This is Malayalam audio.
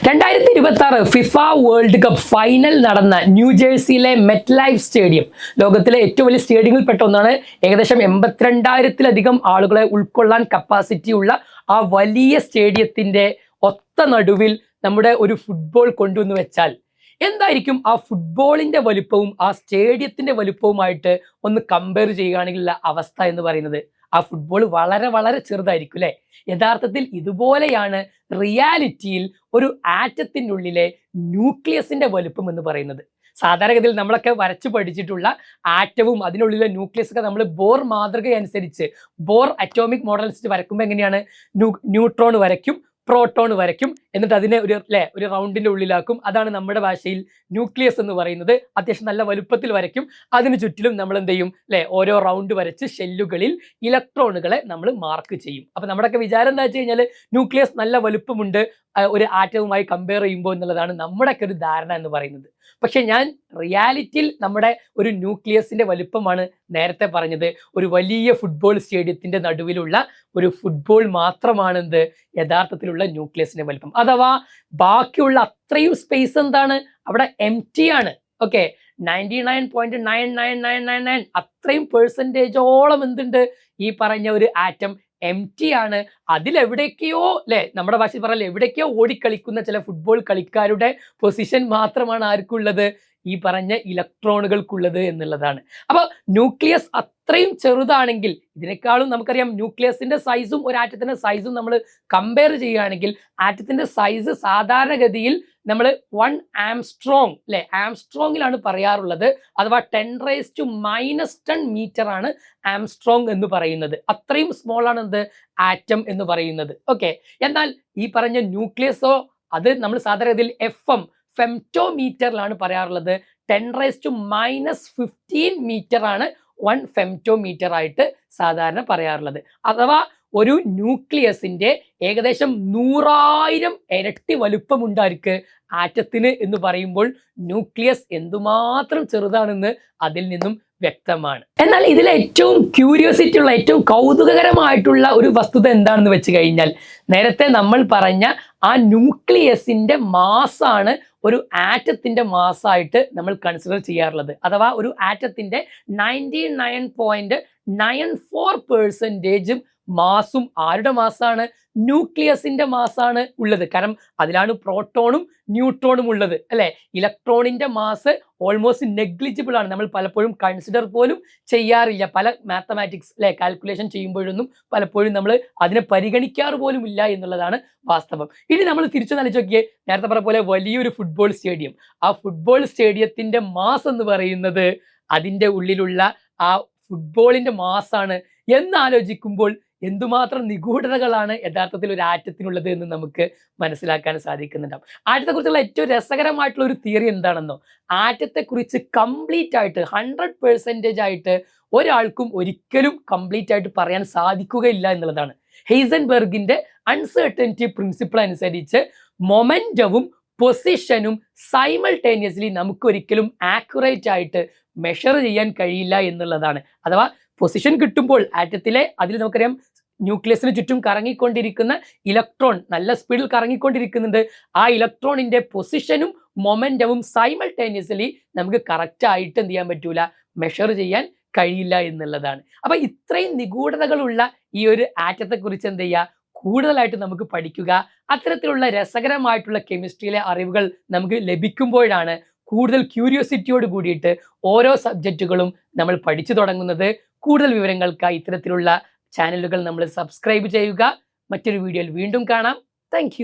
2026 ഫിഫ വേൾഡ് കപ്പ് ഫൈനൽ നടന്ന ന്യൂജേഴ്സിയിലെ മെറ്റ് ലൈഫ് സ്റ്റേഡിയം ലോകത്തിലെ ഏറ്റവും വലിയ സ്റ്റേഡിയങ്ങളിൽ പെട്ട ഒന്നാണ്. ഏകദേശം 82,000-ലധികം ആളുകളെ ഉൾക്കൊള്ളാൻ കപ്പാസിറ്റി ഉള്ള ആ വലിയ സ്റ്റേഡിയത്തിന്റെ ഒത്ത നടുവിൽ നമ്മുടെ ഒരു ഫുട്ബോൾ കൊണ്ടുവന്ന് വെച്ചാൽ എന്തായിരിക്കും ആ ഫുട്ബോളിന്റെ വലുപ്പവും ആ സ്റ്റേഡിയത്തിന്റെ വലുപ്പവുമായിട്ട് ഒന്ന് കമ്പയർ ചെയ്യുകയാണെങ്കിലുള്ള അവസ്ഥ എന്ന് പറയുന്നത്? ആ ഫുട്ബോൾ വളരെ വളരെ ചെറുതായിരിക്കും അല്ലെ. യഥാർത്ഥത്തിൽ ഇതുപോലെയാണ് റിയാലിറ്റിയിൽ ഒരു ആറ്റത്തിനുള്ളിലെ ന്യൂക്ലിയസിന്റെ വലുപ്പം എന്ന് പറയുന്നത്. സാധാരണഗതിയിൽ നമ്മളൊക്കെ വരച്ചു പഠിച്ചിട്ടുള്ള ആറ്റവും അതിനുള്ളിലെ ന്യൂക്ലിയസ് ഒക്കെ നമ്മൾ ബോർ മാതൃക അനുസരിച്ച് ബോർ അറ്റോമിക് മോഡൽ അനുസരിച്ച് വരയ്ക്കുമ്പോൾ എങ്ങനെയാണ്? ന്യൂട്രോൺ വരയ്ക്കും, പ്രോട്ടോൺ വരയ്ക്കും, എന്നിട്ട് അതിനെ ഒരു റൗണ്ടിന്റെ ഉള്ളിലാക്കും. അതാണ് നമ്മുടെ ഭാഷയിൽ ന്യൂക്ലിയസ് എന്ന് പറയുന്നത്. അത്യാവശ്യം നല്ല വലുപ്പത്തിൽ വരയ്ക്കും. അതിന് ചുറ്റിലും നമ്മൾ എന്ത് ചെയ്യും ഓരോ റൗണ്ട് വരച്ച് ഷെല്ലുകളിൽ ഇലക്ട്രോണുകളെ നമ്മൾ മാർക്ക് ചെയ്യും. അപ്പൊ നമ്മുടെയൊക്കെ വിചാരം എന്താ വെച്ച് കഴിഞ്ഞാൽ ന്യൂക്ലിയസ് നല്ല വലുപ്പമുണ്ട് ഒരു ആറ്റവുമായി കമ്പയർ ചെയ്യുമ്പോൾ എന്നുള്ളതാണ് നമ്മുടെയൊക്കെ ഒരു ധാരണ എന്ന് പറയുന്നത്. പക്ഷെ ഞാൻ റിയാലിറ്റിയിൽ നമ്മുടെ ഒരു ന്യൂക്ലിയസിന്റെ വലുപ്പമാണ് നേരത്തെ പറഞ്ഞത്. ഒരു വലിയ ഫുട്ബോൾ സ്റ്റേഡിയത്തിന്റെ നടുവിലുള്ള ഒരു ഫുട്ബോൾ മാത്രമാണ് എന്ത് യഥാർത്ഥത്തിലുള്ള ന്യൂക്ലിയസിന്റെ വലുപ്പം. അഥവാ ബാക്കിയുള്ള അത്രയും സ്പേസ് എന്താണ്? അവിടെ എംപ്റ്റി ആണ്. ഓക്കെ, 99.99999 അത്രയും പെർസെൻറ്റേജോളം എന്തുണ്ട്? ഈ പറഞ്ഞ ഒരു ആറ്റം എംപ്റ്റി ആണ്. അതിലെവിടേക്കോ നമ്മുടെ ഭാഷയിൽ പറഞ്ഞാൽ എവിടേക്കോ ഓടിക്കളിക്കുന്ന ചില ഫുട്ബോൾ കളിക്കാരുടെ പൊസിഷൻ മാത്രമാണ് ആർക്കുള്ളത്? ഈ പറഞ്ഞ ഇലക്ട്രോണുകൾക്കുള്ളത് എന്നുള്ളതാണ്. അപ്പോൾ ന്യൂക്ലിയസ് അത്രയും ചെറുതാണെങ്കിൽ, ഇതിനേക്കാളും നമുക്കറിയാം ന്യൂക്ലിയസിന്റെ സൈസും ഒരു ആറ്റത്തിന്റെ സൈസും നമ്മൾ കമ്പയർ ചെയ്യുകയാണെങ്കിൽ ആറ്റത്തിന്റെ സൈസ് സാധാരണഗതിയിൽ നമ്മൾ 1 ആംസ്ട്രോങ് ആംസ്ട്രോങ്ങിലാണ് പറയാറുള്ളത്. അഥവാ 10⁻⁻10 മീറ്റർ ആണ് ആംസ്ട്രോങ് എന്ന് പറയുന്നത്. അത്രയും സ്മോൾ ആണ് എന്ത് ആറ്റം എന്ന് പറയുന്നത്. ഓക്കെ, എന്നാൽ ഈ പറഞ്ഞ ന്യൂക്ലിയസോ അത് നമ്മൾ സാധാരണഗതിയിൽ ഫെംറ്റോമീറ്ററിലാണ് പറയാറുള്ളത്. 10⁻⁻15 മീറ്റർ ആണ് 1 ഫെംറ്റോമീറ്റർ ആയിട്ട് സാധാരണ പറയാറുള്ളത്. അഥവാ ഒരു ന്യൂക്ലിയസിന്റെ ഏകദേശം 100,000 ഇരട്ടി വലുപ്പമുണ്ടായിരിക്കും ആറ്റത്തിന് എന്ന് പറയുമ്പോൾ ന്യൂക്ലിയസ് എന്തുമാത്രം ചെറുതാണെന്ന് അതിൽ നിന്നും വ്യക്തമാണ്. എന്നാൽ ഇതിലെ ഏറ്റവും ക്യൂരിയോസിറ്റി ഉള്ള ഏറ്റവും കൗതുകകരമായിട്ടുള്ള ഒരു വസ്തുത എന്താണെന്ന് വെച്ച് കഴിഞ്ഞാൽ, നേരത്തെ നമ്മൾ പറഞ്ഞ ആ ന്യൂക്ലിയസിന്റെ മാസാണ് ഒരു ആറ്റത്തിന്റെ മാസായിട്ട് നമ്മൾ കൺസിഡർ ചെയ്യാറുള്ളത്. അഥവാ ഒരു ആറ്റത്തിന്റെ 99.94% മാസും ആരുടെ മാസാണ്? ന്യൂക്ലിയസിന്റെ മാസാണ് ഉള്ളത്. കാരണം അതിലാണ് പ്രോട്ടോണും ന്യൂട്രോണും ഉള്ളത് അല്ലെ. ഇലക്ട്രോണിന്റെ മാസ് ഓൾമോസ്റ്റ് നെഗ്ലിജിബിൾ ആണ്. നമ്മൾ പലപ്പോഴും കൺസിഡർ പോലും ചെയ്യാറില്ല. പല മാത്തമാറ്റിക്സ് കാൽക്കുലേഷൻ ചെയ്യുമ്പോഴൊന്നും പലപ്പോഴും നമ്മൾ അതിനെ പരിഗണിക്കാറ് പോലും ഇല്ല എന്നുള്ളതാണ് വാസ്തവം. ഇനി നമ്മൾ തിരിച്ചു നലിച്ച് നോക്കിയേ, നേരത്തെ പറഞ്ഞ പോലെ വലിയൊരു ഫുട്ബോൾ സ്റ്റേഡിയം, ആ ഫുട്ബോൾ സ്റ്റേഡിയത്തിന്റെ മാസ് എന്ന് പറയുന്നത് അതിൻ്റെ ഉള്ളിലുള്ള ആ ഫുട്ബോളിന്റെ മാസാണ് എന്നാലോചിക്കുമ്പോൾ എന്തുമാത്രം നിഗൂഢതകളാണ് യഥാർത്ഥത്തിൽ ഒരു ആറ്റത്തിനുള്ളത് എന്ന് നമുക്ക് മനസ്സിലാക്കാൻ സാധിക്കുന്നുണ്ടാവും. ആറ്റത്തെക്കുറിച്ചുള്ള ഏറ്റവും രസകരമായിട്ടുള്ള ഒരു തിയറി എന്താണെന്നോ, ആറ്റത്തെക്കുറിച്ച് കംപ്ലീറ്റ് ആയിട്ട് 100% ആയിട്ട് ഒരാൾക്കും ഒരിക്കലും കംപ്ലീറ്റ് ആയിട്ട് പറയാൻ സാധിക്കുകയില്ല എന്നുള്ളതാണ്. ഹെയ്സൻബർഗിന്റെ അൺസർട്ടനിറ്റി പ്രിൻസിപ്പിൾ അനുസരിച്ച് മൊമെന്റവും പൊസിഷനും സൈമൾട്ടേനിയസ്ലി നമുക്ക് ഒരിക്കലും ആക്യുറേറ്റ് ആയിട്ട് മെഷർ ചെയ്യാൻ കഴിയില്ല എന്നുള്ളതാണ്. അഥവാ പൊസിഷൻ കിട്ടുമ്പോൾ ആറ്റത്തിലെ അതിൽ നമുക്കറിയാം ന്യൂക്ലിയസിന് ചുറ്റും കറങ്ങിക്കൊണ്ടിരിക്കുന്ന ഇലക്ട്രോൺ നല്ല സ്പീഡിൽ കറങ്ങിക്കൊണ്ടിരിക്കുന്നുണ്ട്. ആ ഇലക്ട്രോണിന്റെ പൊസിഷനും മൊമെന്റവും സൈമൾട്ടേനിയസ്ലി നമുക്ക് കറക്റ്റ് ആയിട്ട് എന്ത് ചെയ്യാൻ പറ്റൂല, മെഷർ ചെയ്യാൻ കഴിയില്ല എന്നുള്ളതാണ്. അപ്പൊ ഇത്രയും നിഗൂഢതകളുള്ള ഈ ഒരു ആറ്റത്തെ കുറിച്ച് എന്ത് ചെയ്യുക, കൂടുതലായിട്ട് നമുക്ക് പഠിക്കുക. അത്തരത്തിലുള്ള രസകരമായിട്ടുള്ള കെമിസ്ട്രിയിലെ അറിവുകൾ നമുക്ക് ലഭിക്കുമ്പോഴാണ് കൂടുതൽ ക്യൂരിയോസിറ്റിയോട് കൂടിയിട്ട് ഓരോ സബ്ജക്റ്റുകളും നമ്മൾ പഠിച്ചു തുടങ്ങുന്നത്. കൂടുതൽ വിവരങ്ങൾക്കായി ഇത്തരത്തിലുള്ള ചാനലുകൾ നമ്മൾ സബ്സ്ക്രൈബ് ചെയ്യുക. മറ്റൊരു വീഡിയോയിൽ വീണ്ടും കാണാം. താങ്ക്